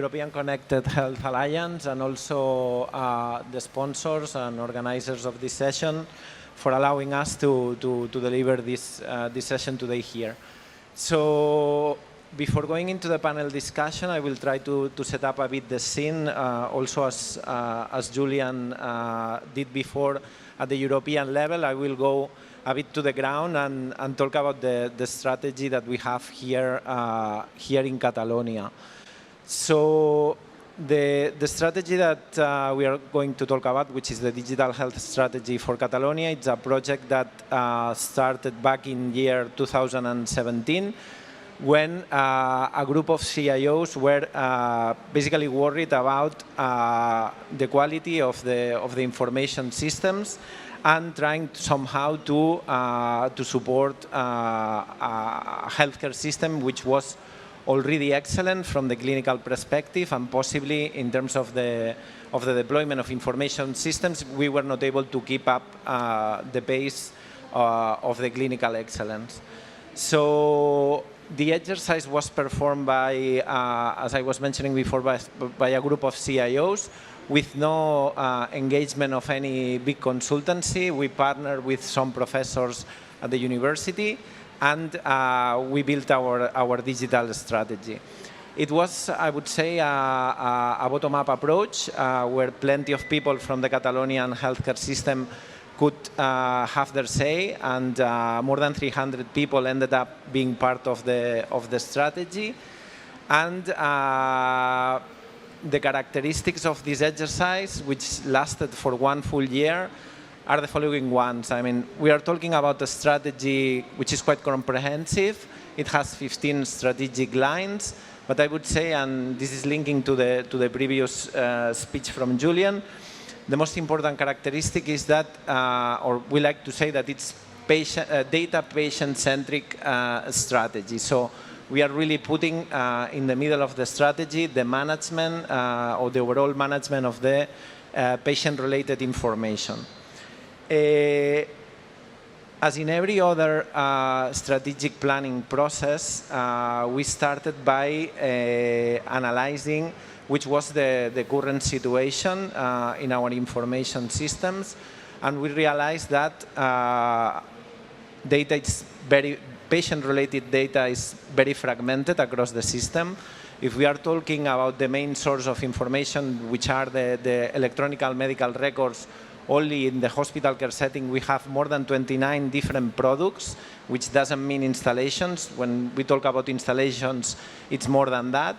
European Connected Health Alliance and also the sponsors and organizers of this session for allowing us to deliver this session today here. So before going into the panel discussion, I will try to set up a bit the scene, also as Julian did before at the European level. I will go a bit to the ground and talk about the strategy that we have here, here in Catalonia. So the strategy that we are going to talk about, which is the digital health strategy for Catalonia, it's a project that started back in year 2017 when a group of CIOs were basically worried about the quality of the information systems and trying somehow to support a healthcare system which was already excellent from the clinical perspective, and possibly in terms of the deployment of information systems, we were not able to keep up the pace of the clinical excellence. So the exercise was performed by, as I was mentioning before, by a group of CIOs with no engagement of any big consultancy. We partnered with some professors at the university, and we built our digital strategy. It was, I would say, a bottom-up approach where plenty of people from the Catalonian healthcare system could have their say, and more than 300 people ended up being part of the strategy. And the characteristics of this exercise, which lasted for 1 full year, are the following ones. I mean, we are talking about a strategy which is quite comprehensive. It has 15 strategic lines, but I would say, and this is linking to the previous speech from Julian, the most important characteristic is that, or we like to say that it's data patient-centric strategy. So we are really putting in the middle of the strategy the management or the overall management of the patient-related information. As in every other strategic planning process, we started by analyzing which was the current situation in our information systems, and we realized that patient-related data is very fragmented across the system. If we are talking about the main source of information, which are the electronic medical records, only in the hospital care setting we have more than 29 different products, which doesn't mean installations. When we talk about installations, it's more than that.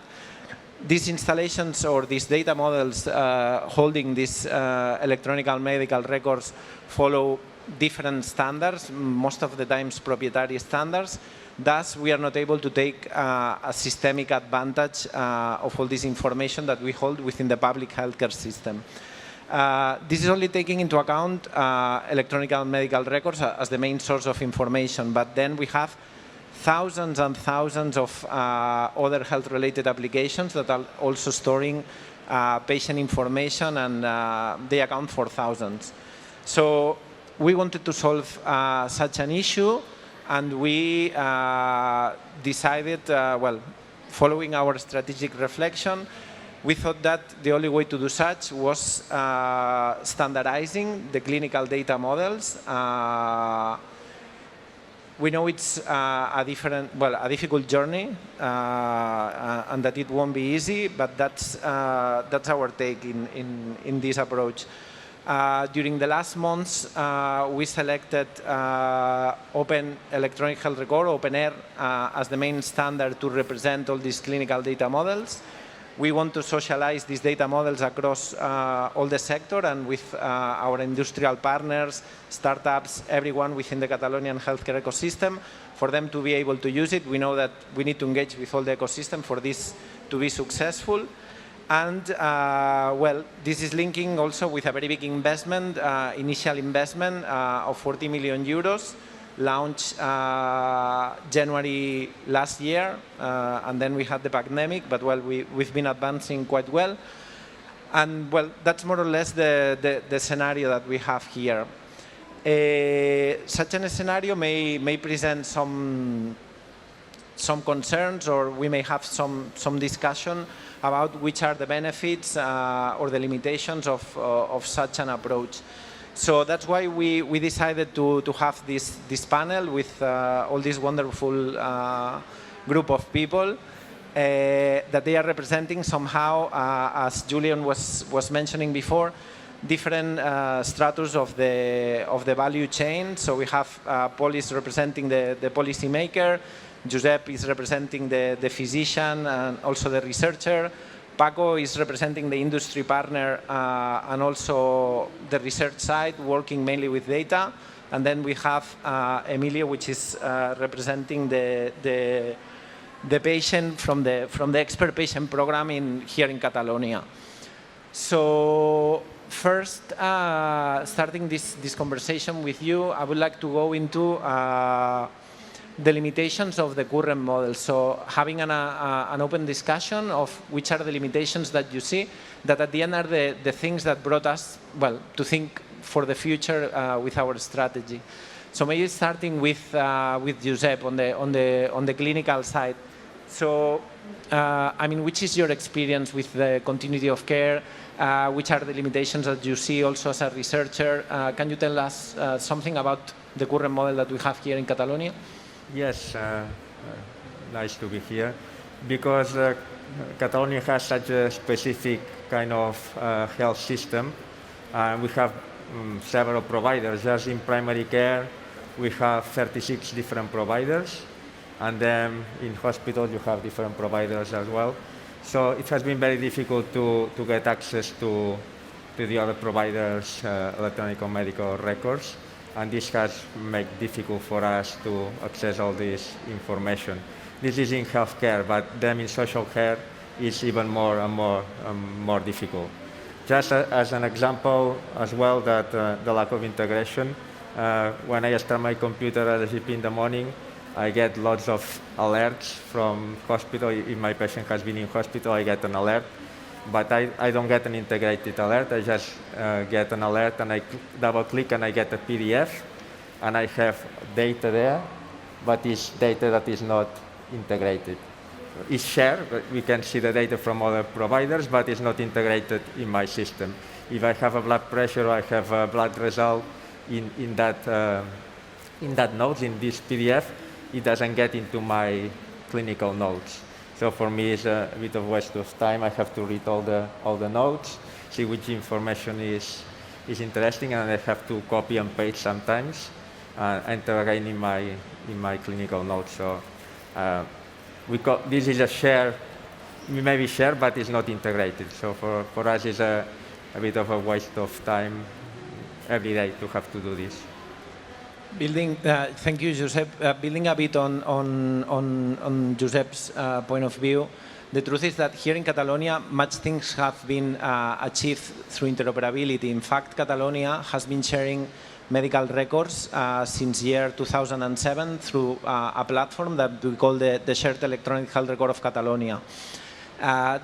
These installations or these data models holding these electronic medical records follow different standards, most of the times proprietary standards. Thus, we are not able to take a systemic advantage of all this information that we hold within the public healthcare system. This is only taking into account electronic medical records as the main source of information, but then we have thousands and thousands of other health-related applications that are also storing patient information, and they account for thousands. So we wanted to solve such an issue, and we decided, well, following our strategic reflection, we thought that the only way to do such was standardizing the clinical data models. We know it's a difficult journey, and that it won't be easy, but that's our take in this approach. During the last months, we selected Open Electronic Health Record, OpenAir, as the main standard to represent all these clinical data models. We want to socialize these data models across all the sector and with our industrial partners, startups, everyone within the Catalonian healthcare ecosystem, for them to be able to use it. We know that we need to engage with all the ecosystem for this to be successful. And well, this is linking also with a very big investment, initial investment of 40 million euros, launched January last year, and then we had the pandemic, but well, we've been advancing quite well. And well, that's more or less the scenario that we have here. Such a scenario may present some concerns, or we may have some discussion about which are the benefits or the limitations of such an approach. So that's why we decided to have this panel with all this wonderful group of people that they are representing somehow, as Julian was mentioning before, different stratus of the value chain. So we have Paul is representing the policy maker, Josep is representing the physician and also the researcher, Paco is representing the industry partner and also the research side, working mainly with data. And then we have Emilio, which is representing the patient from the expert patient program here in Catalonia. So first, starting this conversation with you, I would like to go into the limitations of the current model. So having an open discussion of which are the limitations that you see, that at the end are the things that brought us, well, to think for the future with our strategy. So maybe starting with Josep on the clinical side. So, I mean, which is your experience with the continuity of care? Which are the limitations that you see also as a researcher? Can you tell us something about the current model that we have here in Catalonia? Yes, nice to be here. Because Catalonia has such a specific kind of health system, we have several providers. Just in primary care, we have 36 different providers, and then in hospital you have different providers as well. So it has been very difficult to get access to the other providers' electronic medical records. And this has made it difficult for us to access all this information. This is in healthcare, but then in social care, it's even more and more difficult. Just as an example as well, that the lack of integration. When I start my computer at the GP in the morning, I get lots of alerts from hospital. If my patient has been in hospital, I get an alert. But I don't get an integrated alert. I just get an alert and I double click and I get a PDF and I have data there, but it's data that is not integrated. It's shared, we can see the data from other providers, but it's not integrated in my system. If I have a blood pressure or I have a blood result in that notes, in this PDF, it doesn't get into my clinical notes. So for me, it's a bit of waste of time. I have to read all the notes, see which information is interesting, and I have to copy and paste sometimes, enter again in my clinical notes. So this is a share, maybe share, but it's not integrated. So for us, it's a bit of a waste of time every day to have to do this. Thank you, Josep. Building a bit on Josep's point of view, the truth is that here in Catalonia, much things have been achieved through interoperability. In fact, Catalonia has been sharing medical records since year 2007 through a platform that we call the Shared Electronic Health Record of Catalonia.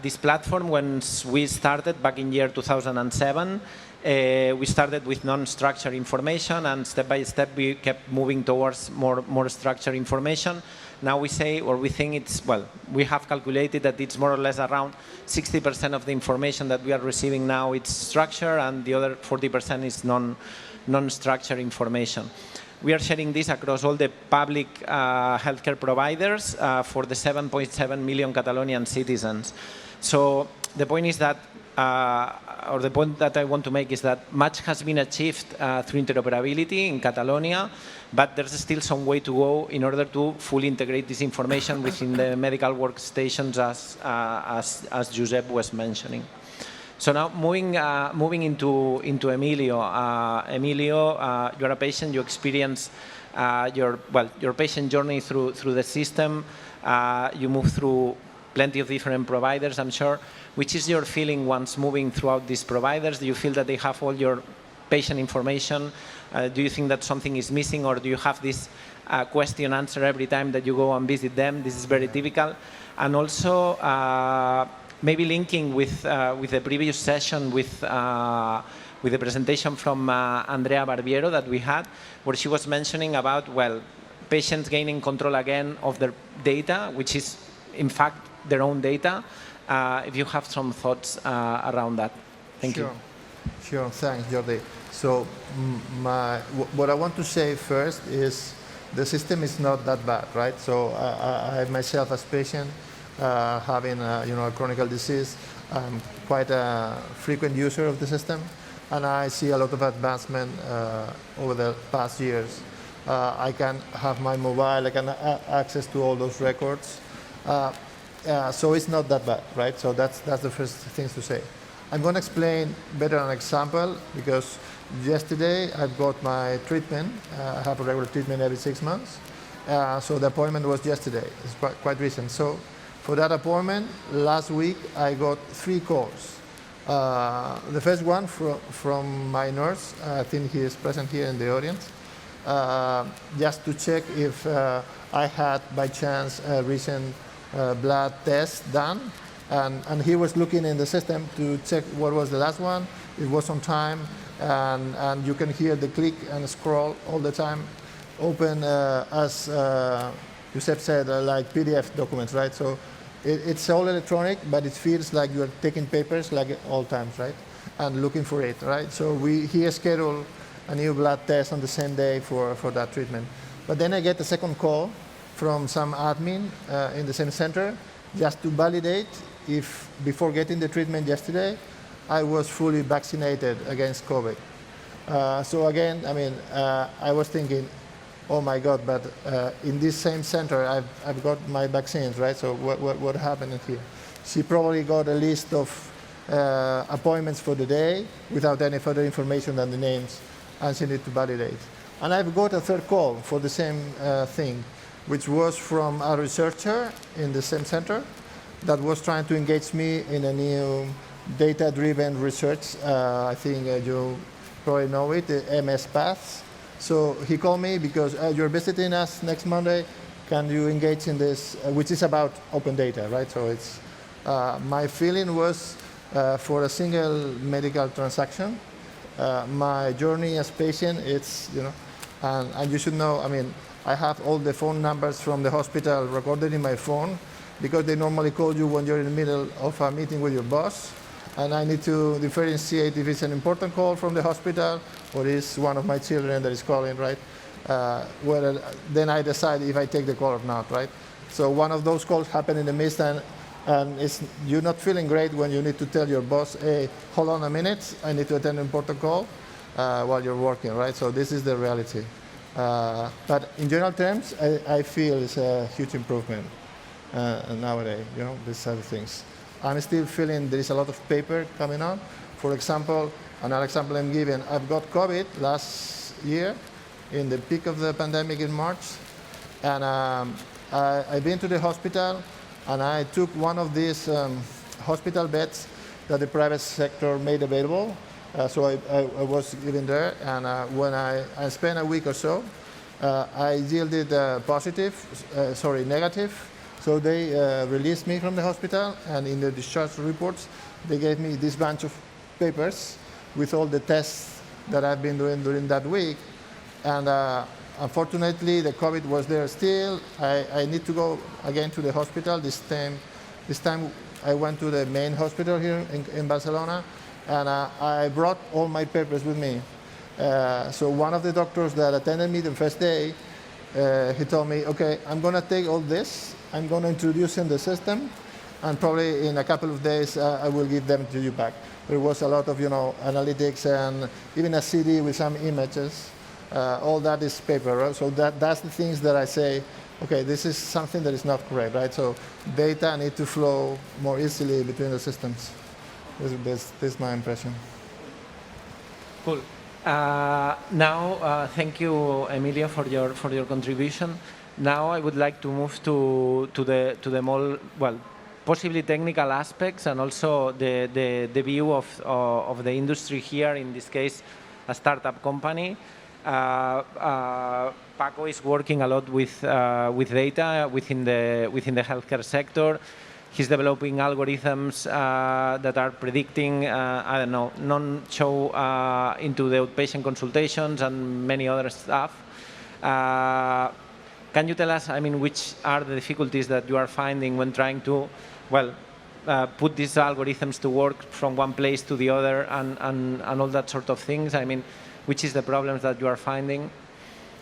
This platform, when we started back in year 2007, we started with non-structured information, and step by step we kept moving towards more structured information. Now we say, or we think it's, well, we have calculated that it's more or less around 60% of the information that we are receiving now it's structured, and the other 40% is non-structured information. We are sharing this across all the public healthcare providers for the 7.7 million Catalonian citizens. So the point is that, or the point that I want to make is that much has been achieved through interoperability in Catalonia, but there's still some way to go in order to fully integrate this information within the medical workstations, as Josep was mentioning. So now moving into Emilio. Emilio, you're a patient. You experience your patient journey through the system. You move through plenty of different providers, I'm sure. Which is your feeling once moving throughout these providers? Do you feel that they have all your patient information? Do you think that something is missing, or do you have this question answer every time that you go and visit them? This is very typical. And also, maybe linking with the previous session with the presentation from Andrea Barbiero that we had, where she was mentioning about, well, patients gaining control again of their data, which is in fact their own data, if you have some thoughts around that. Thank you. Sure, thanks, Jordi. So what I want to say first is the system is not that bad, right? So I myself, as patient, having a chronic disease, I'm quite a frequent user of the system, and I see a lot of advancement over the past years. I can have my mobile, I can access to all those records. So it's not that bad, right? So that's the first thing to say. I'm going to explain better an example, because yesterday I got my treatment. I have a regular treatment every 6 months. So the appointment was yesterday. It's quite recent. So for that appointment, last week I got 3 calls. The first one from my nurse, I think he is present here in the audience, just to check if I had by chance a recent blood test done. And he was looking in the system to check what was the last one. It was on time, and you can hear the click and scroll all the time. Open, as Josep said, like PDF documents, right? So it's all electronic, but it feels like you're taking papers like all times, right? And looking for it, right? So he scheduled a new blood test on the same day for that treatment. But then I get a second call from some admin in the same center, just to validate if, before getting the treatment yesterday, I was fully vaccinated against COVID. So again, I mean, I was thinking, oh my God, but in this same center, I've got my vaccines, right? So what happened here? She probably got a list of appointments for the day without any further information than the names, and she needed to validate. And I've got a third call for the same thing, which was from a researcher in the same center that was trying to engage me in a new data-driven research. I think you probably know it, the MS Paths. So he called me because you're visiting us next Monday. Can you engage in this, which is about open data, right? So it's, my feeling was for a single medical transaction, my journey as patient, it's, and you should know, I mean, I have all the phone numbers from the hospital recorded in my phone, because they normally call you when you're in the middle of a meeting with your boss. And I need to differentiate if it's an important call from the hospital or it's one of my children that is calling, right? Then I decide if I take the call or not, right? So one of those calls happened in the midst, and you're not feeling great when you need to tell your boss, hey, hold on a minute, I need to attend an important call while you're working, right? So this is the reality. But in general terms, I feel it's a huge improvement nowadays, these other things. I'm still feeling there is a lot of paper coming on. For example, another example I'm giving, I've got COVID last year in the peak of the pandemic in March. And I've been to the hospital, and I took one of these hospital beds that the private sector made available. So I was given there, and when I spent a week or so, I yielded negative. So they released me from the hospital, and in the discharge reports, they gave me this bunch of papers with all the tests that I've been doing during that week. And unfortunately, the COVID was there still. I need to go again to the hospital. This time I went to the main hospital here in Barcelona, and I brought all my papers with me. So one of the doctors that attended me the first day, he told me, okay, I'm going to take all this, I'm going to introduce in the system, and probably in a couple of days I will give them to you back. There was a lot of analytics and even a CD with some images. All that is paper, right? So that's the things that I say, okay, this is something that is not correct, right? So data need to flow more easily between the systems. This is my impression. Cool. Now, thank you, Emilio, for your contribution. Now I would like to move to the more, well, possibly technical aspects, and also the view of the industry here, in this case, a startup company. Paco is working a lot with data within the healthcare sector. He's developing algorithms that are predicting, I don't know, non-show into the outpatient consultations and many other stuff. Can you tell us, I mean, which are the difficulties that you are finding when trying to, well, put these algorithms to work from one place to the other and all that sort of things? I mean, which is the problems that you are finding?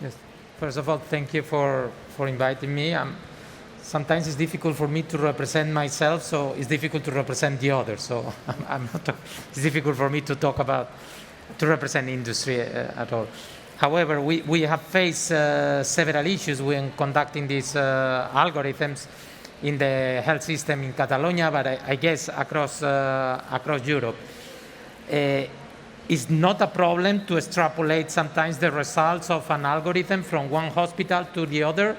Yes. First of all, thank you for inviting me. Sometimes it's difficult for me to represent myself, so it's difficult to represent the others. So it's difficult for me to talk about, to represent industry at all. However, we have faced several issues when conducting these algorithms in the health system in Catalonia, but I guess across Europe. It's not a problem to extrapolate sometimes the results of an algorithm from one hospital to the other,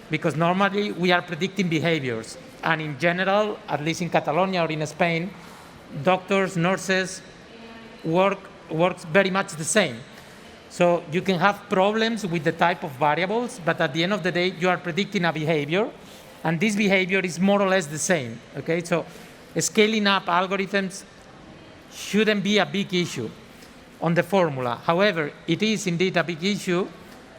because normally we are predicting behaviors. And in general, at least in Catalonia or in Spain, doctors, nurses works very much the same. So you can have problems with the type of variables, but at the end of the day, you are predicting a behavior, and this behavior is more or less the same. Okay, so scaling up algorithms shouldn't be a big issue on the formula. However, it is indeed a big issue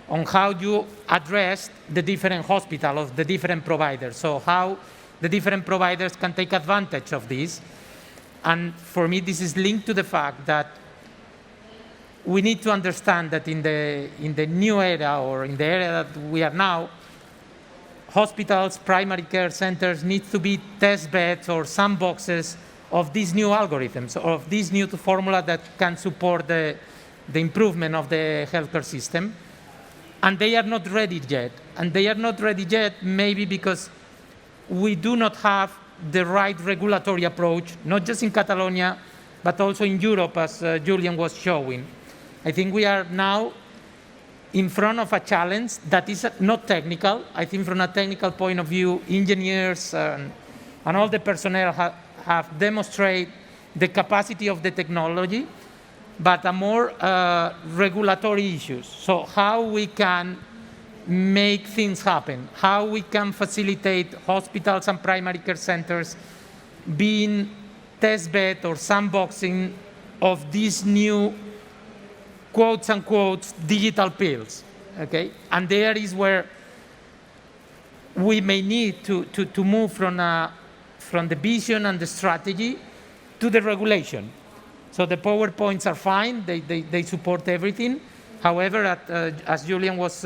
on how you address the different hospitals, the different providers. So how the different providers can take advantage of this. And for me, this is linked to the fact that we need to understand that in the new era, or in the era that we are now, hospitals, primary care centers need to be test beds or sandboxes of these new algorithms, or of this new formula that can support the improvement of the healthcare system. And they are not ready yet. And they are not ready yet maybe because we do not have the right regulatory approach, not just in Catalonia, but also in Europe, as Julian was showing. I think we are now in front of a challenge that is not technical. I think from a technical point of view, engineers and all the personnel have demonstrated the capacity of the technology, but a more regulatory issues. So how we can make things happen, how we can facilitate hospitals and primary care centers being test bed or sandboxing of these new quotes unquote digital pills, okay? And there is where we may need to move from the vision and the strategy to the regulation. So the PowerPoints are fine, they support everything. However, as Julian was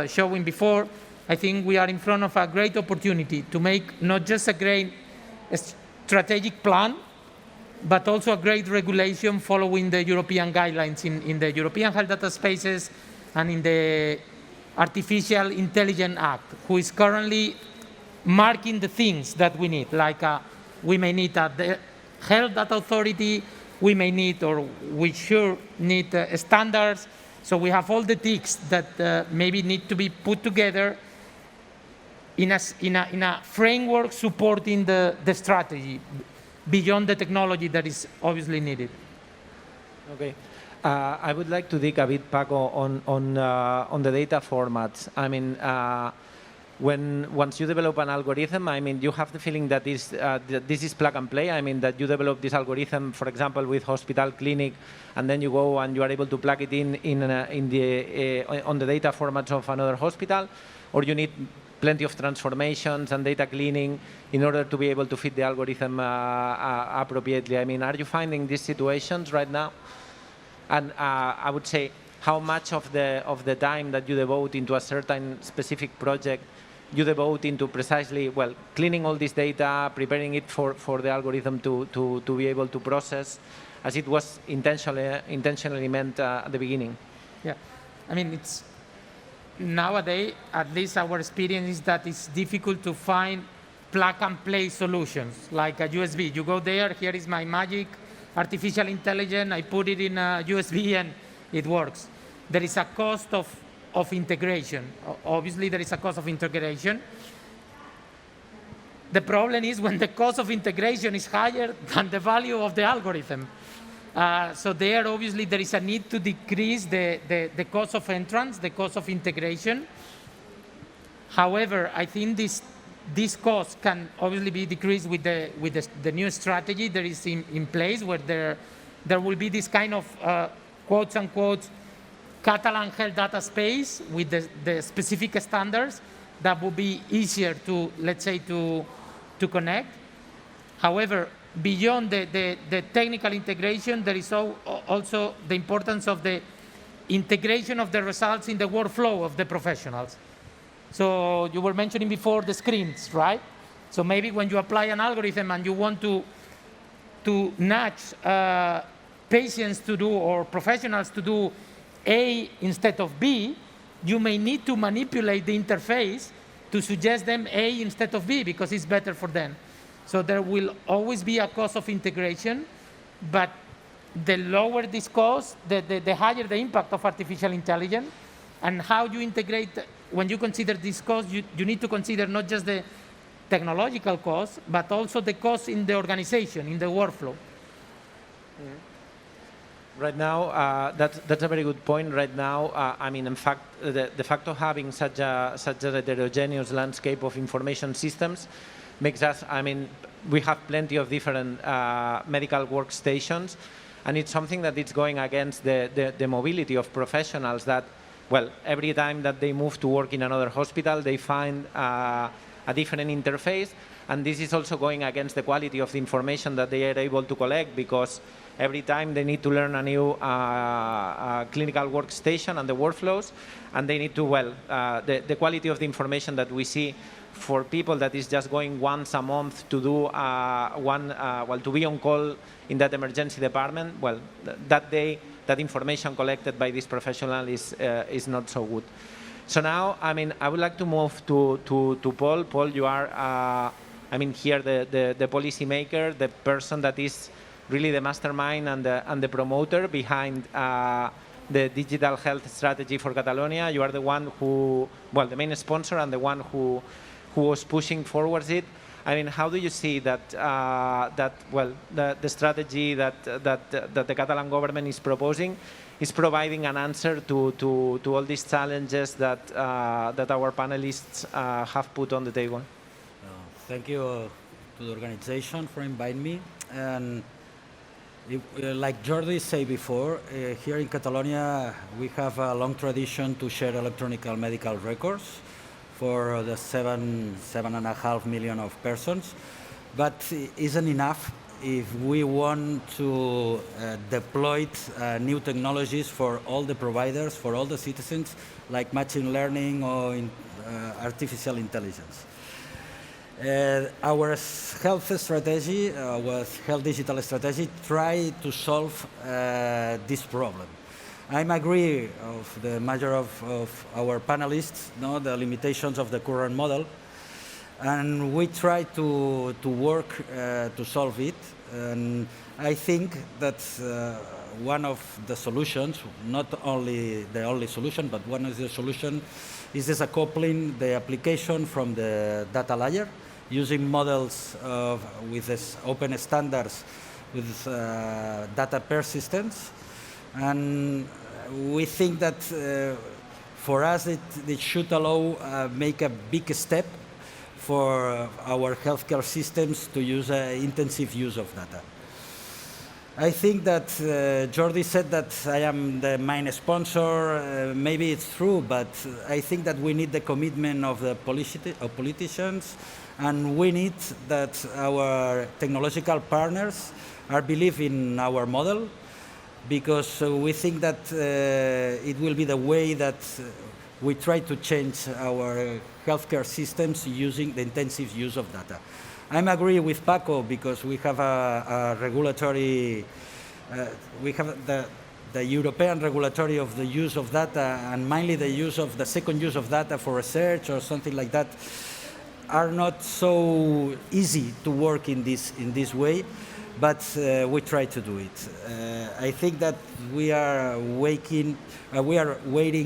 showing before, I think we are in front of a great opportunity to make not just a great strategic plan, but also a great regulation following the European guidelines in the European Health Data Spaces and in the Artificial Intelligence Act, who is currently marking the things that we need, like we may need the Health Data Authority, we may need, or we sure need standards. So we have all the ticks that maybe need to be put together in a framework supporting the strategy beyond the technology that is obviously needed. Okay. I would like to dig a bit, Paco, on the data formats. I mean, once you develop an algorithm, I mean, you have the feeling that this is plug and play. I mean, that you develop this algorithm, for example, with hospital, clinic, and then you go and you are able to plug it on the data formats of another hospital, or you need plenty of transformations and data cleaning in order to be able to fit the algorithm appropriately. I mean, are you finding these situations right now? And I would say, how much of the time that you devote into a certain specific project you devote into precisely, well, cleaning all this data, preparing it for the algorithm to be able to process as it was intentionally meant at the beginning? Yeah, I mean, it's nowadays, at least our experience is that it's difficult to find plug and play solutions like a USB. You go there, here is my magic artificial intelligence, I put it in a USB and it works. There is a cost of integration. Obviously, there is a cost of integration. The problem is when the cost of integration is higher than the value of the algorithm. So there, obviously, there is a need to decrease the cost of entrance, the cost of integration. However, I think this cost can obviously be decreased with the new strategy that is in place, where there will be this kind of quotes unquote Catalan health data space with the specific standards that will be easier to, let's say, to connect. However, beyond the technical integration, there is also the importance of the integration of the results in the workflow of the professionals. So you were mentioning before the screens, right? So maybe when you apply an algorithm and you want to nudge patients to do, or professionals to do A instead of B, you may need to manipulate the interface to suggest them A instead of B because it's better for them. So there will always be a cost of integration, but the lower this cost, the higher the impact of artificial intelligence. And how you integrate, when you consider this cost, you need to consider not just the technological cost, but also the cost in the organization, in the workflow. Right now, that's a very good point. Right now, I mean, in fact, the fact of having such a heterogeneous landscape of information systems makes us, I mean, we have plenty of different medical workstations, and it's something that it's going against the mobility of professionals that, well, every time that they move to work in another hospital, they find a different interface, and this is also going against the quality of the information that they are able to collect, because every time they need to learn a new clinical workstation and the workflows, and they need to, well, the quality of the information that we see for people that is just going once a month to do to be on call in that emergency department, well, that day, that information collected by this professional is not so good. So now, I mean, I would like to move to Paul. Paul, you are, I mean, here the policy maker, the person that is really the mastermind and the promoter behind the digital health strategy for Catalonia. You are the one who, well, the main sponsor and the one who was pushing forward it. I mean, how do you see that the strategy that the Catalan government is proposing is providing an answer to all these challenges that our panelists have put on the table? Thank you to the organization for inviting me. And like Jordi said before, here in Catalonia, we have a long tradition to share electronic medical records for the 7.5 million of persons, but it isn't enough if we want to deploy new technologies for all the providers, for all the citizens, like machine learning or artificial intelligence. Our health strategy, our health digital strategy, try to solve this problem. I agree of the major of our panelists, the limitations of the current model, and we try to work to solve it. And I think that one of the solutions, not only the only solution, but one of the solutions is this coupling the application from the data layer, using models with this open standards with data persistence. And we think that for us it should allow make a big step for our healthcare systems to use intensive use of data. I think that Jordi said that I am the main sponsor. Maybe it's true, but I think that we need the commitment of the politicians, and we need that our technological partners are believe in our model, because we think that it will be the way that we try to change our healthcare systems using the intensive use of data. I agree with Paco, because we have a regulatory, we have the European regulatory of the use of data, and mainly the use of the second use of data for research or something like that, are not so easy to work in this way. But we try to do it. I think that we are waiting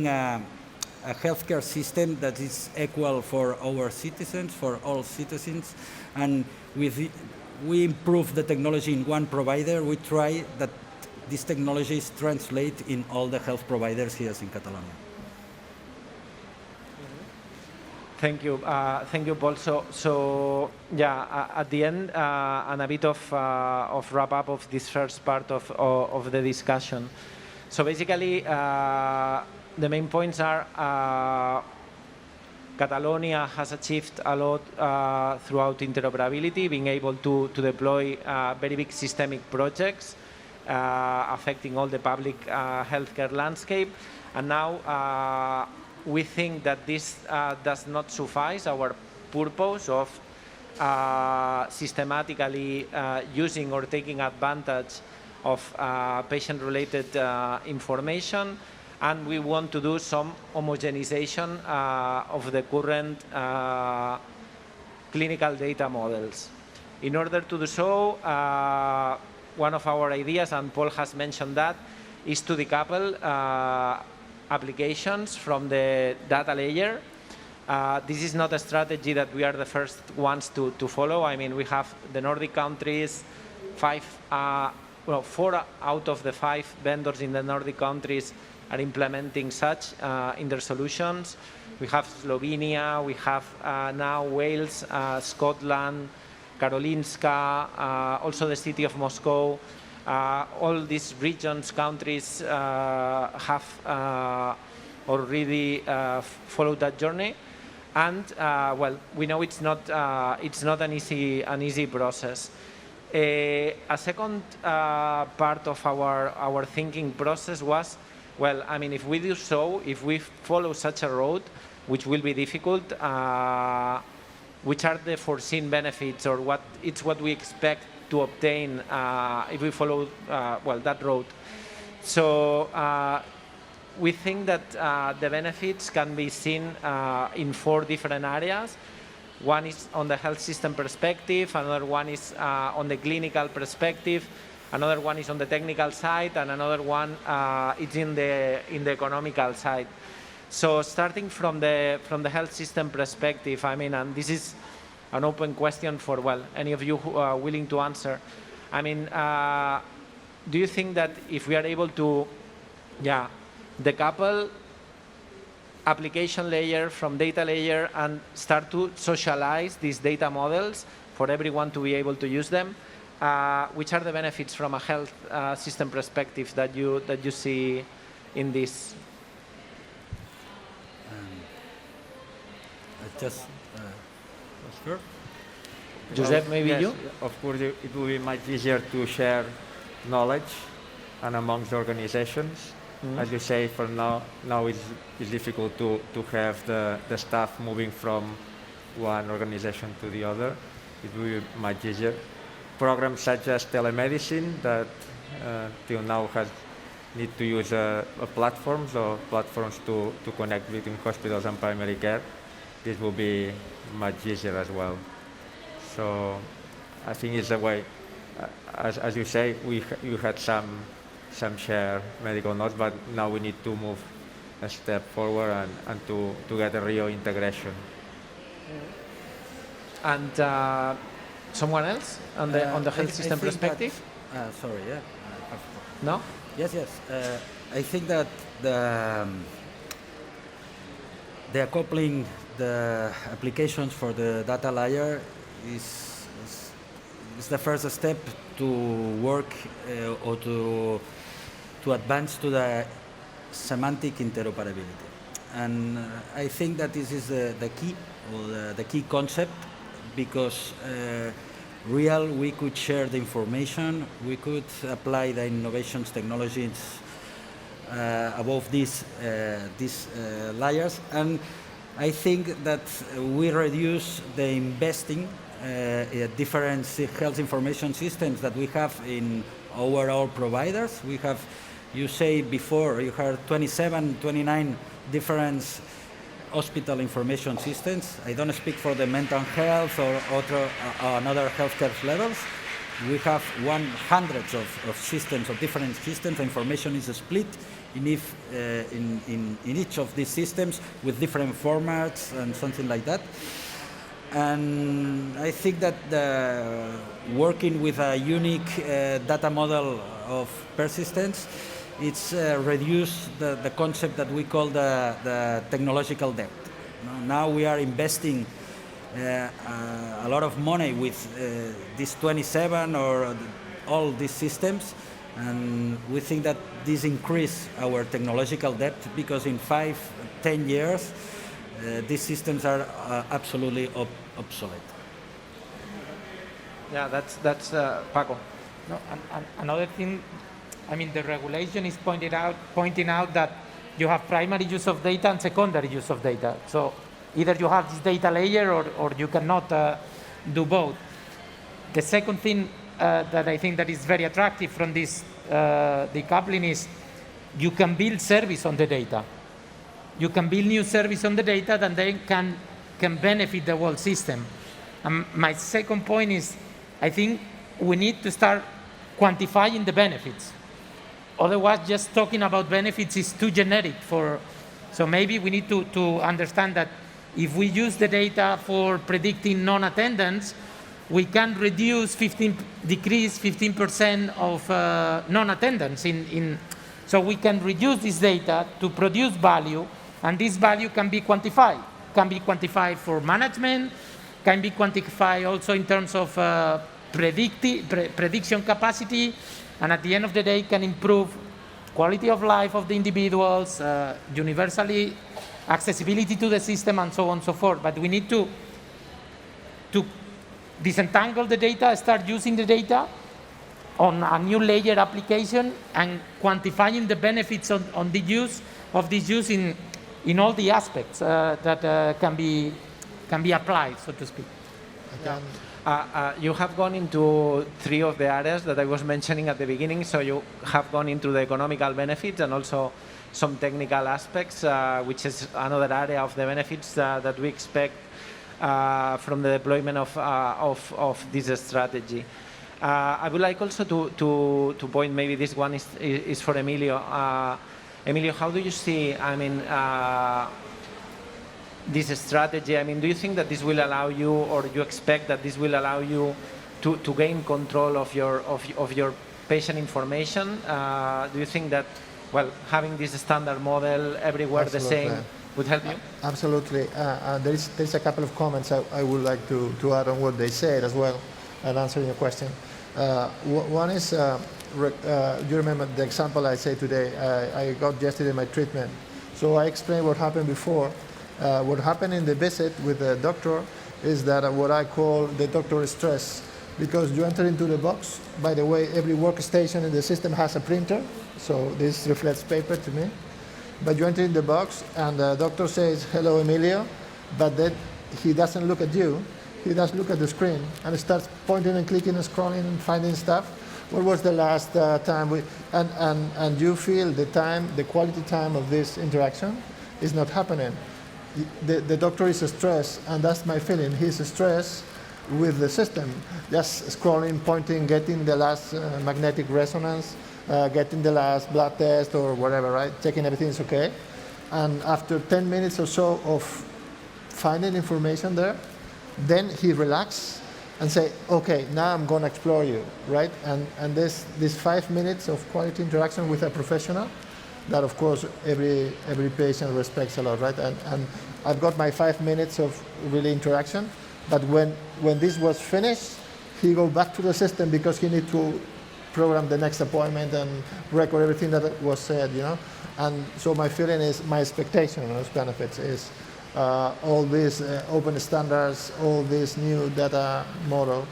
a healthcare system that is equal for our citizens, for all citizens, and we improve the technology in one provider. We try that these technologies translate in all the health providers here in Catalonia. Thank you, Paul. So yeah, at the end, and a bit of wrap up of this first part of the discussion. So basically, the main points are Catalonia has achieved a lot throughout interoperability, being able to deploy very big systemic projects affecting all the public healthcare landscape. And now we think that this does not suffice our purpose of systematically using or taking advantage of patient-related information, and we want to do some homogenization of the current clinical data models. In order to do so, one of our ideas, and Paul has mentioned that, is to decouple applications from the data layer. This is not a strategy that we are the first ones to follow. I mean, we have the Nordic countries, 4 out of the 5 vendors in the Nordic countries are implementing such in their solutions. We have Slovenia, we have now Wales, Scotland, Karolinska, also the city of Moscow. All these regions, countries have already followed that journey. And well, we know it's not an easy process. A second part of our thinking process was, well, I mean, if we do so, if we follow such a road, which will be difficult, which are the foreseen benefits, or what we expect to obtain if we follow well, that road. So we think that the benefits can be seen in 4 different areas. One is on the health system perspective, another one is on the clinical perspective, another one is on the technical side, and another one is in the economical side. So starting from the health system perspective, I mean, and this is an open question for, well, any of you who are willing to answer. I mean, do you think that if we are able to, decouple application layer from data layer and start to socialize these data models for everyone to be able to use them, which are the benefits from a health system perspective that you see in this? Sure. Josep, maybe yes, you? Of course, it will be much easier to share knowledge and amongst organizations. As you say, for now it's difficult to have the staff moving from one organization to the other. It will be much easier. Programs such as telemedicine that till now need to use platforms to connect between hospitals and primary care. This will be much easier as well. So I think it's a way, as you say, you had some shared medical notes, but now we need to move a step forward and to get a real integration. And someone else on the health system perspective? Sorry, yeah. No? Yes. I think that the coupling the applications for the data layer is the first step to work or to advance to the semantic interoperability. And I think that this is the key, or the key concept, because we could share the information, we could apply the innovations technologies above these layers, and I think that we reduce the investing different health information systems that we have in our providers. We have, you say before, you have 27, 29 different hospital information systems. I don't speak for the mental health or another healthcare levels. We have hundreds of systems, of different systems. Information is split in each of these systems with different formats and something like that. And I think that working with a unique data model of persistence, it's reduced the concept that we call the technological debt. Now we are investing a lot of money with these 27 or all these systems, and we think that this increases our technological debt, because in 5-10 years These systems are absolutely obsolete. Yeah, that's Paco. No, and another thing, I mean, the regulation is pointing out that you have primary use of data and secondary use of data. So either you have this data layer or you cannot do both. The second thing that I think that is very attractive from this decoupling is you can build service on the data. You can build new service on the data that then can benefit the whole system. My second point is, I think we need to start quantifying the benefits. Otherwise, just talking about benefits is too generic so maybe we need to understand that if we use the data for predicting non-attendance, we can decrease 15% of non-attendance so we can reduce this data to produce value, and this value can be quantified. Can be quantified for management, can be quantified also in terms of prediction capacity, and at the end of the day can improve quality of life of the individuals, universally accessibility to the system, and so on and so forth. But we need to disentangle the data, start using the data on a new layer application and quantifying the benefits on the use of this use in all the aspects that can be applied, so to speak. You have gone into three of the areas that I was mentioning at the beginning. So you have gone into the economical benefits and also some technical aspects, which is another area of the benefits that we expect from the deployment of this strategy. I would like also to point, maybe this one is for Emilio. Emilio, how do you see, this strategy? Do you think that this will allow you, or you expect that this will allow you to gain control of your patient information? Do you think that, well, having this standard model everywhere Absolutely. the same would help you? Absolutely. There's a couple of comments I would like to add on what they said as well, and answering your question. One is, you remember the example I said today, I got yesterday my treatment. So I explained what happened before. What happened in the visit with the doctor is that what I call the doctor stress, because you enter into the box. By the way, every workstation in the system has a printer, so this reflects paper to me. But you enter in the box and the doctor says, "Hello, Emilio," but then he doesn't look at you. He does look at the screen and starts pointing and clicking and scrolling and finding stuff. What was the last time and you feel the quality time of this interaction is not happening. The doctor is stressed, and that's my feeling. He's stressed with the system, just scrolling, pointing, getting the last magnetic resonance, getting the last blood test or whatever, right? Checking everything's okay. And after 10 minutes or so of finding information there, then he relaxes and say, okay, now I'm going to explore you, right? And this 5 minutes of quality interaction with a professional, that of course every patient respects a lot, right? And I've got my 5 minutes of really interaction, but when this was finished, he go back to the system because he need to program the next appointment and record everything that was said, And so my feeling is, my expectation on those benefits is all these open standards, all this new data model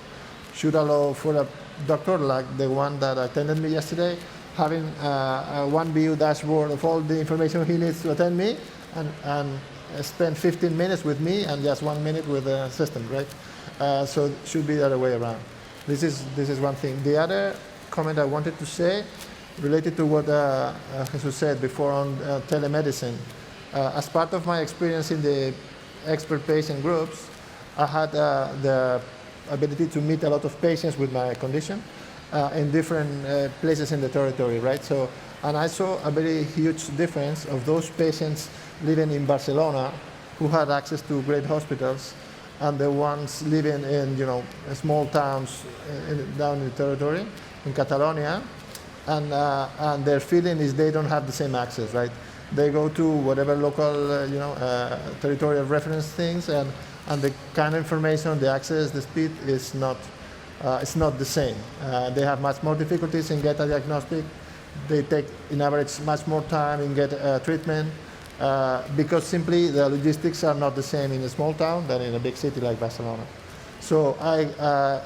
should allow for a doctor like the one that attended me yesterday, having one view dashboard of all the information he needs to attend me and spend 15 minutes with me and just 1 minute with the system, right? So it should be the other way around. This is one thing. The other comment I wanted to say, related to what Jesus said before on telemedicine. As part of my experience in the expert patient groups, I had the ability to meet a lot of patients with my condition in different places in the territory, right? So, and I saw a very huge difference of those patients living in Barcelona who had access to great hospitals and the ones living in, small towns down in the territory, in Catalonia, and their feeling is they don't have the same access, right? They go to whatever local, territorial reference things, and the kind of information, the access, the speed is not, it's not the same. They have much more difficulties in get a diagnostic. They take, in average, much more time in get treatment. because simply the logistics are not the same in a small town than in a big city like Barcelona. So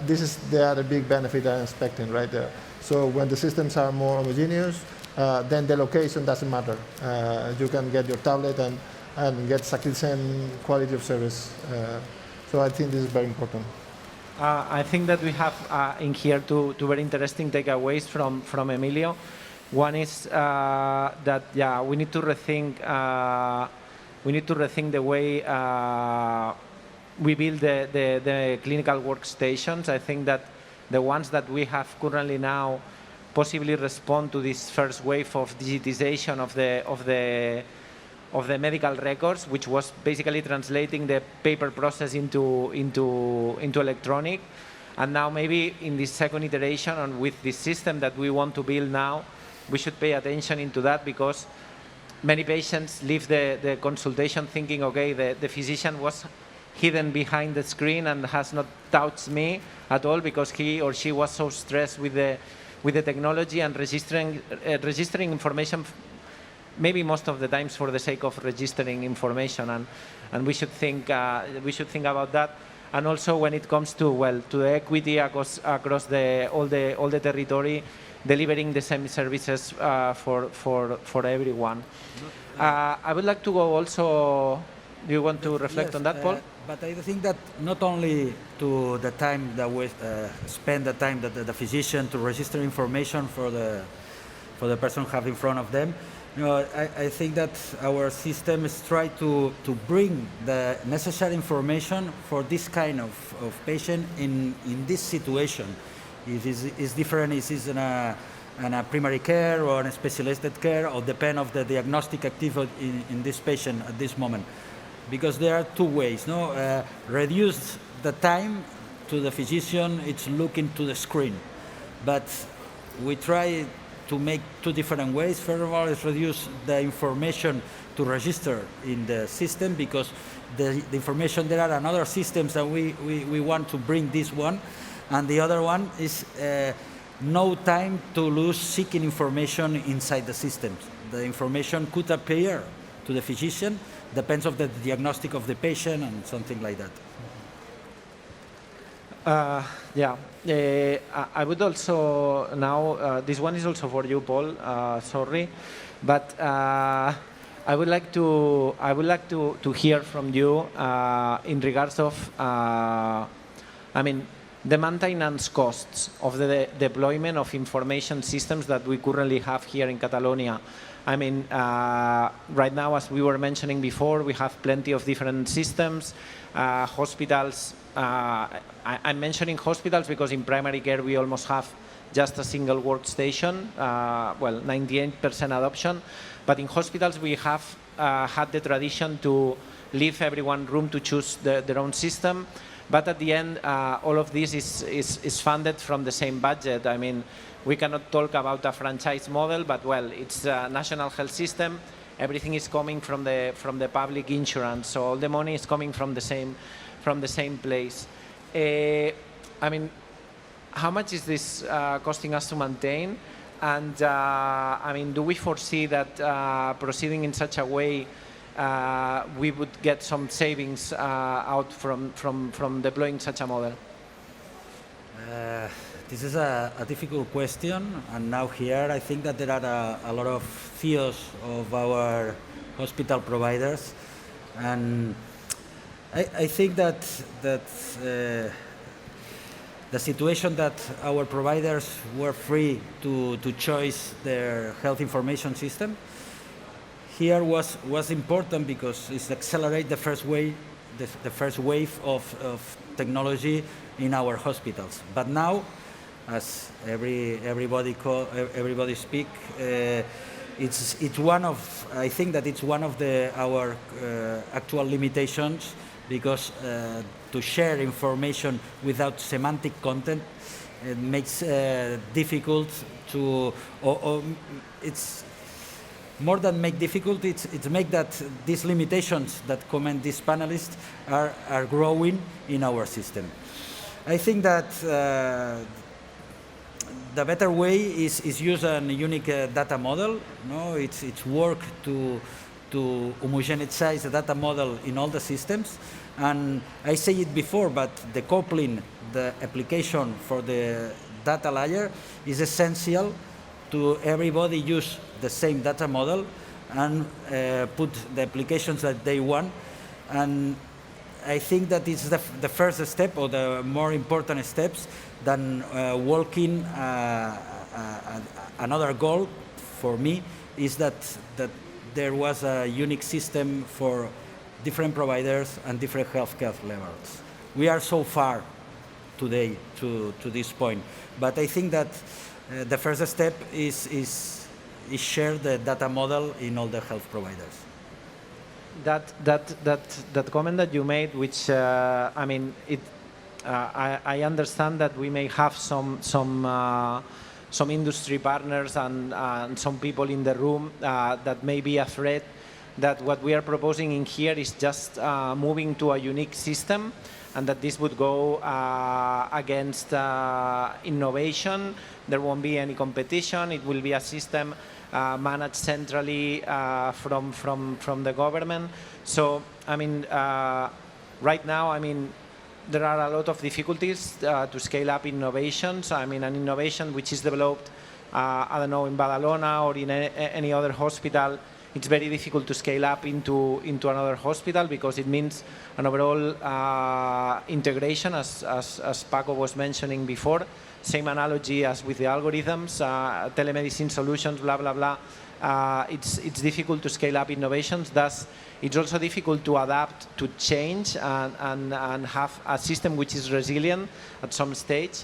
this is the other big benefit I'm expecting right there. So when the systems are more homogeneous, then the location doesn't matter. You can get your tablet and get exactly the same quality of service. So I think this is very important. I think that we have in here two very interesting takeaways from Emilio. One is that we need to rethink the way we build the clinical workstations. I think that the ones that we have currently now possibly respond to this first wave of digitization of the medical records, which was basically translating the paper process into electronic. And now maybe in this second iteration and with this system that we want to build now, we should pay attention into that, because many patients leave the consultation thinking, okay, the physician was hidden behind the screen and has not touched me at all because he or she was so stressed with the technology and registering information, maybe most of the times for the sake of registering information, and we should think about that. And also when it comes to the equity across all the territory, delivering the same services for everyone. I would like to go also. Do you want to reflect on that, Paul? But I think that not only to the time that we spend the time that the physician to register information for the person have in front of them. I think that our system is try to bring the necessary information for this kind of patient in this situation. It is different. It is in a primary care or in a specialized care, or depend of the diagnostic activity in this patient at this moment. Because there are two ways. Reduce the time to the physician. It's looking to the screen, but we try to make two different ways. First of all, is reduce the information to register in the system, because the information there are another systems that we want to bring this one, and the other one is no time to lose seeking information inside the systems. The information could appear to the physician, depends of the diagnostic of the patient and something like that. I would also now, this one is also for you, Paul, sorry, but I would like to hear from you in regards of, the maintenance costs of the deployment of information systems that we currently have here in Catalonia. Right now, as we were mentioning before, we have plenty of different systems, hospitals. I'm mentioning hospitals because in primary care we almost have just a single workstation, 98% adoption. But in hospitals we have had the tradition to leave everyone room to choose their own system. But at the end, all of this is funded from the same budget. We cannot talk about a franchise model, but it's a national health system. Everything is coming from the public insurance, so all the money is coming from the same place. How much is this costing us to maintain? And do we foresee that proceeding in such a way we would get some savings out from deploying such a model? This is a difficult question, and now here I think that there are a lot of fears of our hospital providers, and I think that the situation that our providers were free to choose their health information system here was important, because it accelerated the first wave of technology in our hospitals. But now, as everybody speak, it's one of, I think that it's one of our actual limitations, because to share information without semantic content, it makes difficult to, or it's more than make difficult, it's make that these limitations that comment these panelists are growing in our system. I think that the better way is use a unique data model. It's work to to homogenize the data model in all the systems. And I say it before, but the coupling, the application for the data layer is essential to everybody use the same data model and put the applications that they want. And I think that it's the first step, or the more important steps, than walking. Another goal for me is that there was a unique system for different providers and different healthcare levels. We are so far today to this point, but I think that the first step is share the data model in all the health providers. That comment that you made, which I mean, I understand that we may have some industry partners and some people in the room that may be afraid that what we are proposing in here is just moving to a unique system, and that this would go against innovation. There won't be any competition. It will be a system managed centrally from the government. So, I mean, right now, I mean, there are a lot of difficulties to scale up innovations. I mean, an innovation which is developed, I don't know, in Badalona or in any other hospital, it's very difficult to scale up into another hospital because it means an overall integration, as Paco was mentioning before. Same analogy as with the algorithms, telemedicine solutions, blah, blah, blah. It's difficult to scale up innovations. Thus, it's also difficult to adapt to change and have a system which is resilient at some stage.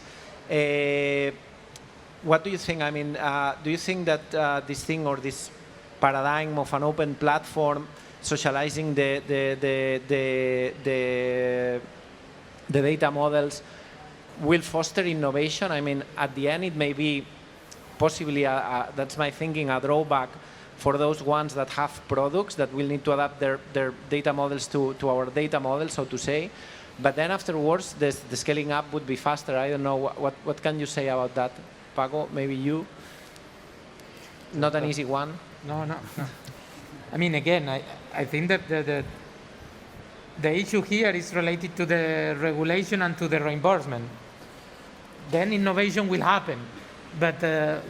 What do you think? I mean, do you think that this thing, or this paradigm of an open platform socializing the data models will foster innovation? I mean, at the end, it may be possibly, that's my thinking, a drawback for those ones that have products that will need to adapt their data models to our data models, so to say. But then afterwards, the scaling up would be faster. I don't know, what can you say about that? Paco, maybe you? Not an easy one. No. I mean, again, I think that the issue here is related to the regulation and to the reimbursement. Then innovation will happen. But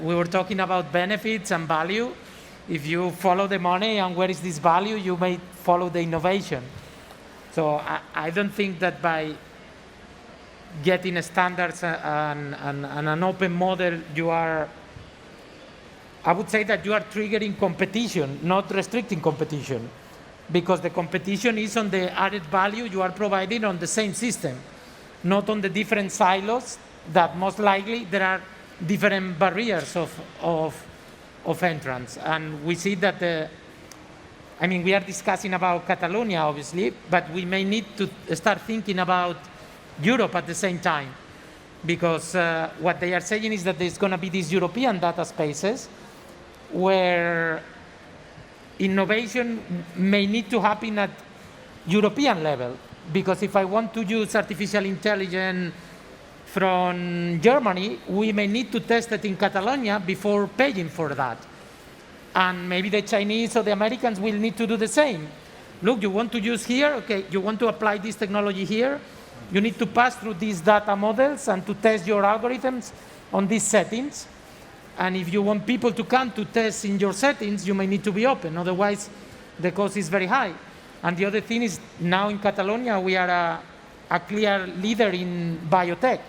we were talking about benefits and value. If you follow the money and where is this value, you may follow the innovation. So I don't think that by getting standards and an open model, I would say that you are triggering competition, not restricting competition, because the competition is on the added value you are providing on the same system, not on the different silos that most likely there are different barriers of entrance. And we see that, I mean, we are discussing about Catalonia, obviously, but we may need to start thinking about Europe at the same time, because what they are saying is that there's going to be these European data spaces where innovation may need to happen at European level, because if I want to use artificial intelligence from Germany, we may need to test it in Catalonia before paying for that. And maybe the Chinese or the Americans will need to do the same. Look, you want to use here, okay, you want to apply this technology here, you need to pass through these data models and to test your algorithms on these settings. And if you want people to come to test in your settings, you may need to be open, otherwise the cost is very high. And the other thing is, now in Catalonia, we are a clear leader in biotech.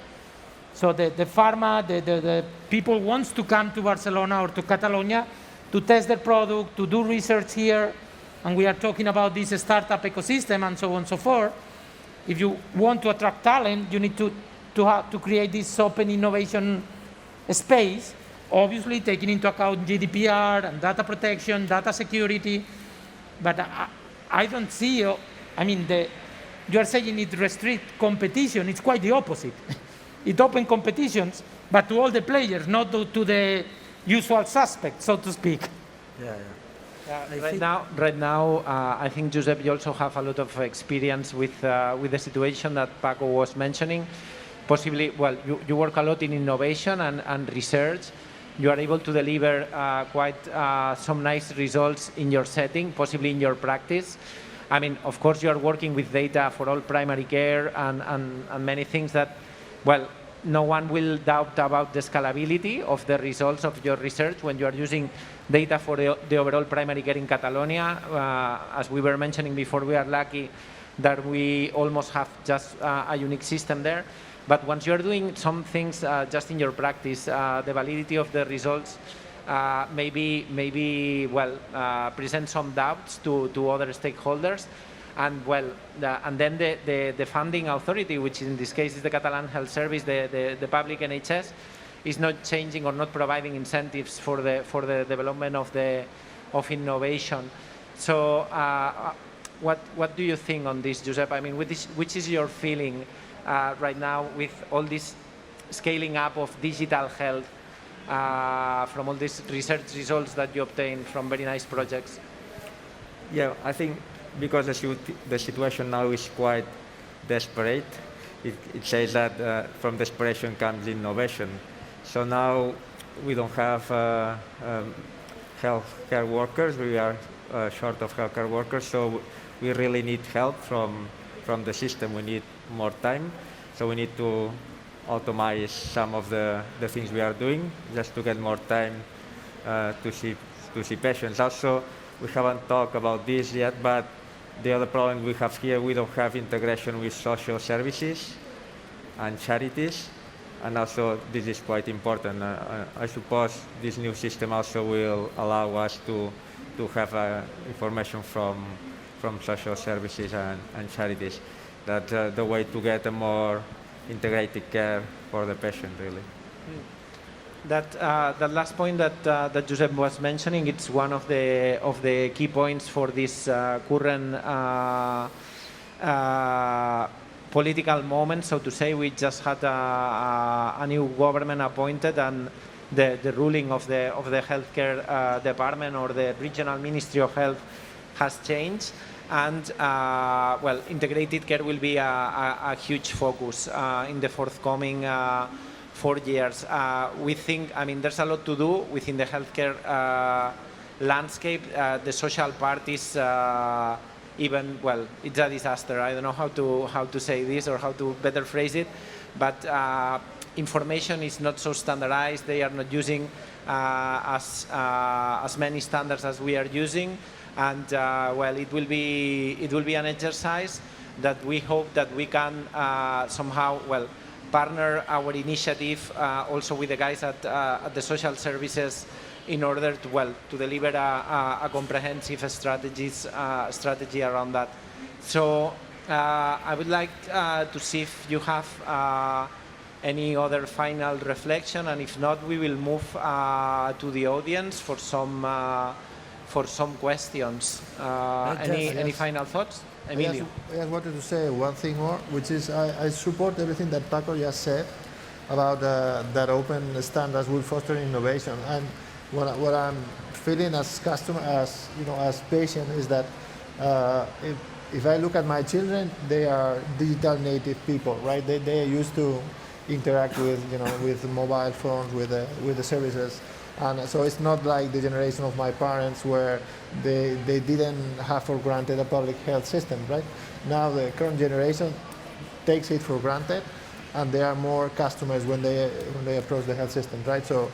So the pharma, the people wants to come to Barcelona or to Catalonia to test their product, to do research here, and we are talking about this startup ecosystem and so on and so forth. If you want to attract talent, you need to create this open innovation space, obviously taking into account GDPR and data protection, data security. But I don't see, I mean, you are saying it restricts competition. It's quite the opposite. It opens competitions, but to all the players, not to the usual suspects, so to speak. Right now, I think, Josep, you also have a lot of experience with the situation that Paco was mentioning. Possibly, well, you work a lot in innovation and research. you are able to deliver quite some nice results in your setting, possibly in your practice. I mean, of course, you are working with data for all primary care and many things that, well, no one will doubt about the scalability of the results of your research when you are using data for the overall primary care in Catalonia. As we were mentioning before, we are lucky that we almost have just a unique system there. But once you're doing some things just in your practice, the validity of the results maybe present some doubts to other stakeholders. And well, and then the funding authority, which in this case is the Catalan Health Service, the public NHS, is not changing or not providing incentives for the development of innovation. So what do you think on this, Josep? I mean, which is your feeling right now with all this scaling up of digital health from all these research results that you obtain from very nice projects? Yeah, I think because the situation now is quite desperate, it says that from desperation comes innovation. So now we don't have healthcare workers. We are short of healthcare workers, so we really need help from the system. We need more time, so we need to automate some of the things we are doing just to get more time to see patients. Also, we haven't talked about this yet, but the other problem we have here, we don't have integration with social services and charities, and also this is quite important. I suppose this new system also will allow us to have information from social services and charities. That's the way to get a more integrated care for the patient, really. That last point that Josep was mentioning, it's one of the key points for this current political moment, so to say. We just had a new government appointed, and the ruling of the healthcare department or the regional ministry of health has changed. And well, integrated care will be a huge focus in the forthcoming 4 years. We think, I mean, there's a lot to do within the healthcare landscape. The social part is even, well, it's a disaster. I don't know how to say this or how to better phrase it, but information is not so standardized. They are not using as many standards as we are using, and well, it will be an exercise that we hope that we can somehow, well, partner our initiative also with the guys at the social services in order to deliver a comprehensive strategy around that. So I would like to see if you have any other final reflection, and if not, we will move to the audience for some questions. Any final thoughts? Emilio. I just wanted to say one thing more, which is I support everything that Paco just said about that open standards will foster innovation. And what I'm feeling as customer, as patient, is that if I look at my children, they are digital native people, right? They are used to interact with mobile phones, with the services. And so it's not like the generation of my parents where they didn't have for granted a public health system, right? Now the current generation takes it for granted, and they are more customers when they approach the health system, right? So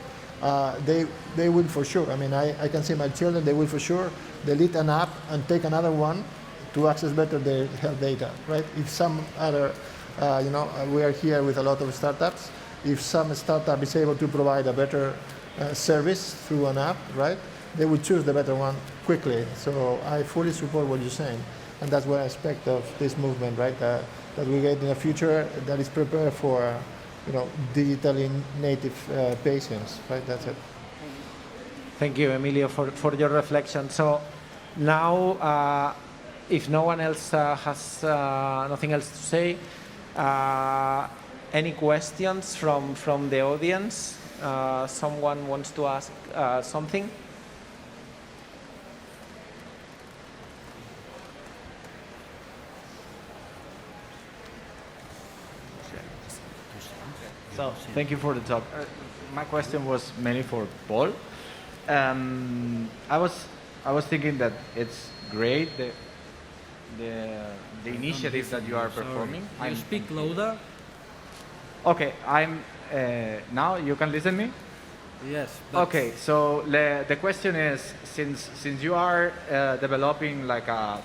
they will for sure. I mean, I can see my children, they will for sure delete an app and take another one to access better their health data, right? If some other, we are here with a lot of startups. If some startup is able to provide a better service through an app, right, they would choose the better one quickly. So I fully support what you're saying, and that's what I expect of this movement, right? That we get in a future that is prepared for, digitally native patients, right? That's it. Thank you, Emilio, for your reflection. So now, if no one else has nothing else to say, any questions from the audience? Someone wants to ask something? So, thank you for the talk. my question was mainly for Paul. I was thinking that it's great the initiative that you are performing. You speak louder? Okay, now you can listen me? Yes. Okay, so the question is, since you are developing like a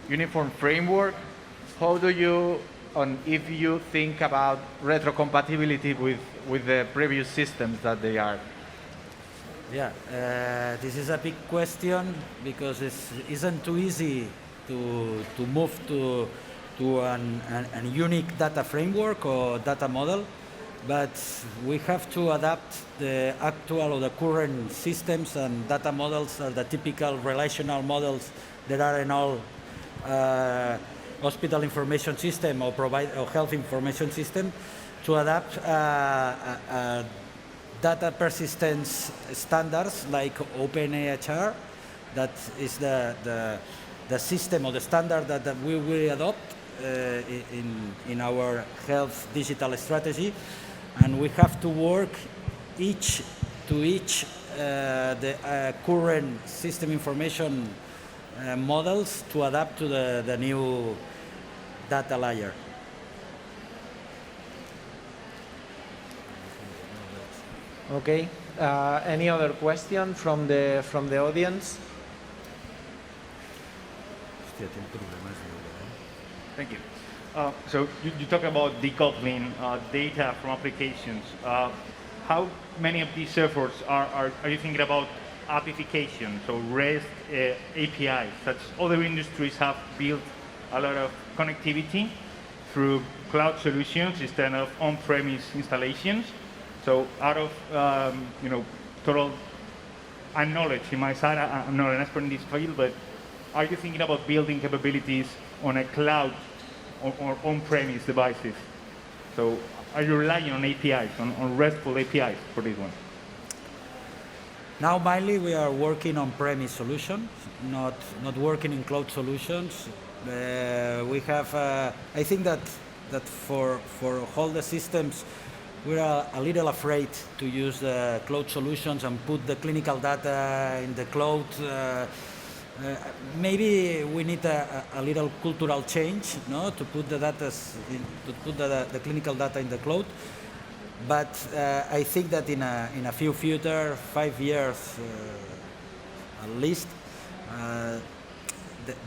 uniform framework, how do you, if you think about retrocompatibility with the previous systems that they are? Yeah, this is a big question because it isn't too easy to move to an unique data framework or data model, but we have to adapt the actual or the current systems and data models are the typical relational models that are in all hospital information system or health information system to adapt data persistence standards like OpenAHR. That is the system or the standard that we will adopt in our health digital strategy, and we have to work each the current system information models to adapt to the new data layer. Okay. Any other question from the audience? Thank you. So you talk about decoupling data from applications. How many of these efforts are you thinking about application, so REST APIs, such other industries have built a lot of connectivity through cloud solutions instead of on-premise installations. So out of total knowledge in my side, I'm not an expert in this field, but are you thinking about building capabilities on a cloud or on-premise devices? So are you relying on APIs, on RESTful APIs for this one? Now, mainly we are working on premise solutions, not working in cloud solutions. We have, I think that for all the systems, we are a little afraid to use the cloud solutions and put the clinical data in the cloud. Maybe we need a little cultural change, no, to put the the clinical data in the cloud. But I think that in a few future, 5 years at least,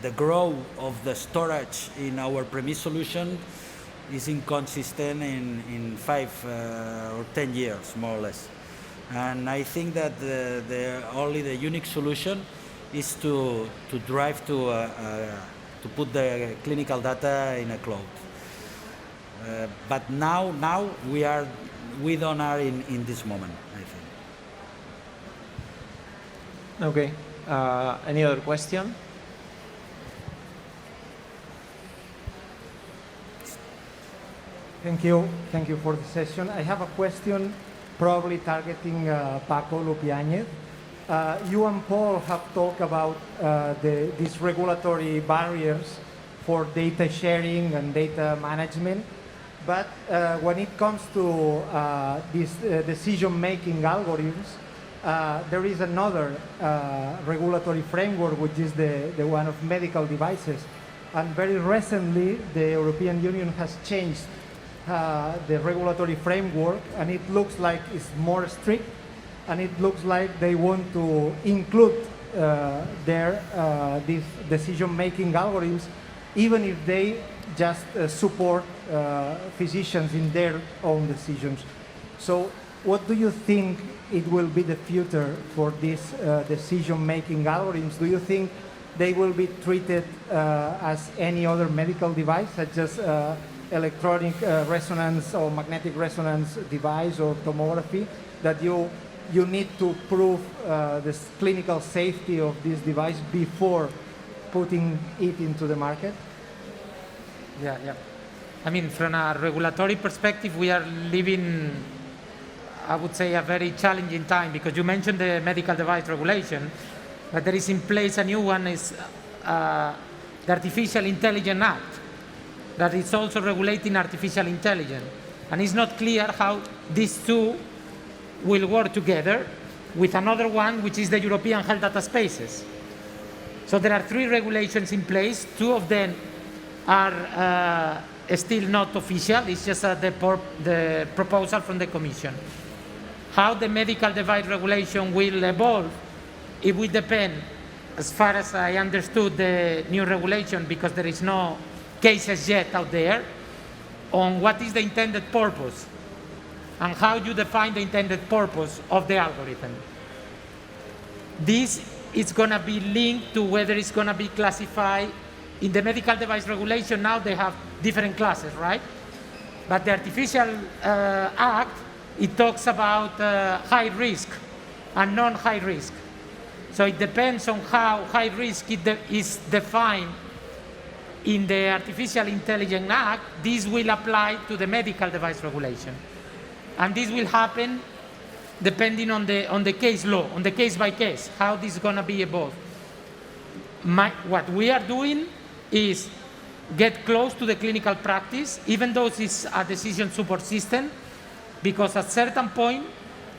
the growth of the storage in our premise solution is inconsistent in 5 or 10 years, more or less. And I think that only the unique solution is to drive to put the clinical data in a cloud. But now we don't are in this moment, I think. Okay. Any other question? Thank you for the session. I have a question probably targeting Paco Lupiáñez. You and Paul have talked about these regulatory barriers for data sharing and data management, but when it comes to these decision-making algorithms, there is another regulatory framework, which is the one of medical devices. And very recently, the European Union has changed the regulatory framework, and it looks like it's more strict, and it looks like they want to include these decision-making algorithms, even if they just support physicians in their own decisions. So what do you think it will be the future for these decision-making algorithms? Do you think they will be treated as any other medical device, such as electronic resonance or magnetic resonance device or tomography, that you need to prove the clinical safety of this device before putting it into the market? Yeah. I mean, from a regulatory perspective, we are living, I would say, a very challenging time, because you mentioned the medical device regulation, but there is in place a new one, is the Artificial Intelligence Act, that is also regulating artificial intelligence. And it's not clear how these two will work together with another one, which is the European Health Data Spaces. So there are 3 regulations in place. 2 of them are still not official. It's just the proposal from the Commission. How the medical device regulation will evolve, it will depend, as far as I understood the new regulation, because there is no cases yet out there, on what is the intended purpose and how you define the intended purpose of the algorithm. This is going to be linked to whether it's going to be classified in the medical device regulation. Now they have different classes, right? But the Artificial Act, it talks about high risk and non-high risk. So it depends on how high risk is defined in the Artificial Intelligence Act. This will apply to the medical device regulation. And this will happen depending on the case law, on the case by case, how this is going to be evolved. What we are doing is get close to the clinical practice, even though it's a decision support system, because at a certain point,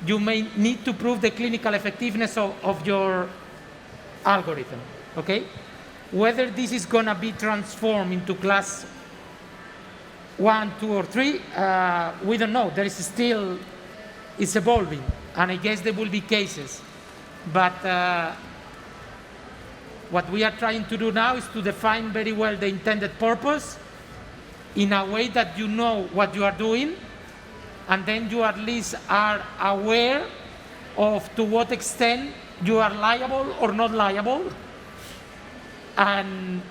you may need to prove the clinical effectiveness of your algorithm, okay? Whether this is going to be transformed into class 1, 2, or 3, we don't know. There is still, it's evolving, and I guess there will be cases. But what we are trying to do now is to define very well the intended purpose in a way that you know what you are doing, and then you at least are aware of to what extent you are liable or not liable, and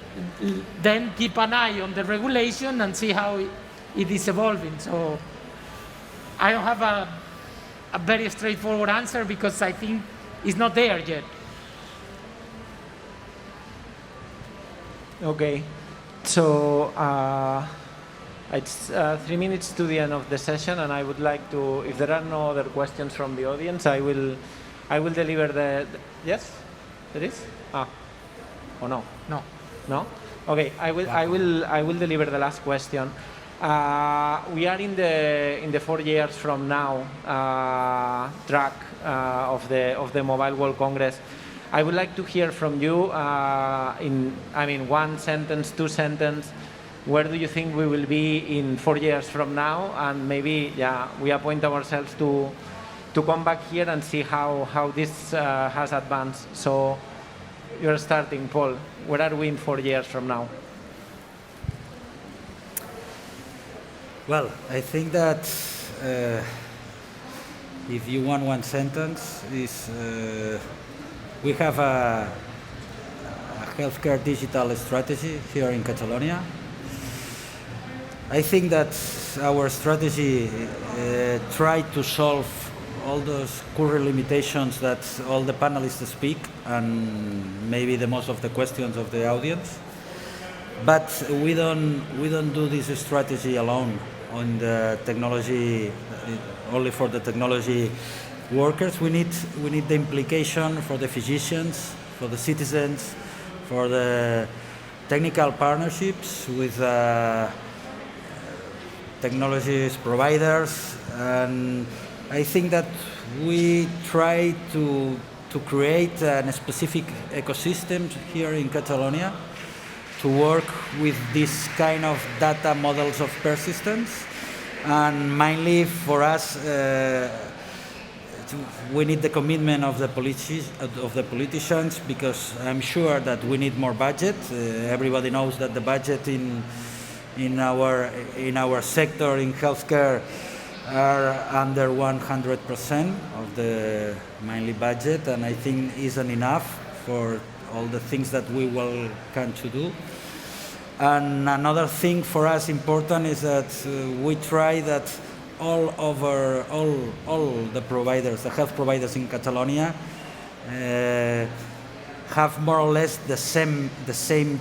then keep an eye on the regulation and see how it is evolving. So I don't have a very straightforward answer because I think it's not there yet. Okay, so it's 3 minutes to the end of the session, and I would like to, if there are no other questions from the audience, I will deliver the yes, there is? Or no? No. No? Okay, I will deliver the last question. We are in the 4 years from now track of the Mobile World Congress. I would like to hear from you in 1 sentence, 2 sentences, where do you think we will be in 4 years from now? And maybe, we appoint ourselves to come back here and see how this has advanced. So you're starting, Paul. Where are we in 4 years from now? Well, I think that if you want 1 sentence, is we have a healthcare digital strategy here in Catalonia. I think that our strategy tried to solve all those current limitations that all the panelists speak, and maybe the most of the questions of the audience. But we don't do this strategy alone on the technology, only for the technology workers. We need the implication for the physicians, for the citizens, for the technical partnerships with technologies providers, and I think that we try to create a specific ecosystem here in Catalonia to work with this kind of data models of persistence, and mainly for us we need the commitment of the politicians, because I'm sure that we need more budget. Everybody knows that the budget in our sector in healthcare are under 100% of the mainly budget, and I think isn't enough for all the things that we will come to do. And another thing for us important is that we try that all the providers, the health providers in Catalonia, have more or less the same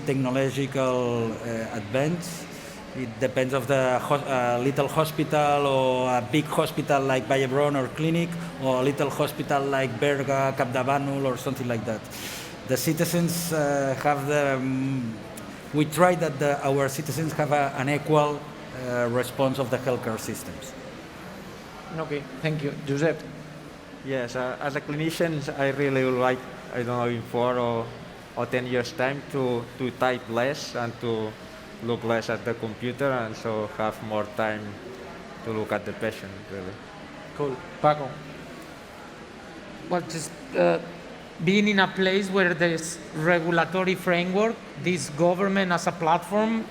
technological advance. It depends of the little hospital or a big hospital like Vallebron or Clinic, or a little hospital like Berga, Capdavanul, or something like that. The citizens we try that our citizens have an equal response of the healthcare systems. Okay, thank you. Josep? Yes, as a clinician, I really would like, I don't know, in 4 or 10 years' time to type less and to look less at the computer, and so have more time to look at the patient, really. Cool. Paco? Well, just being in a place where there's regulatory framework, this government as a platform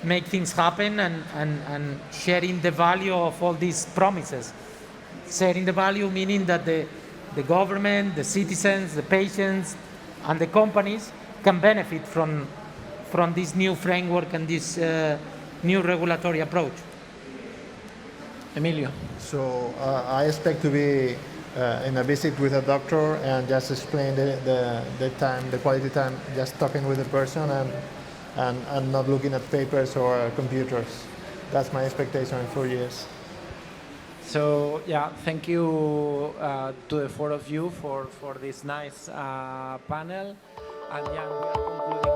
make things happen and sharing the value of all these promises. Sharing the value meaning that the government, the citizens, the patients, and the companies can benefit from this new framework and this new regulatory approach. Emilio? So I expect to be in a visit with a doctor and just explain the time, the quality time, just talking with the person and not looking at papers or computers. That's my expectation in 4 years. So yeah, thank you to the 4 of you for this nice panel. And yeah, we are concluding.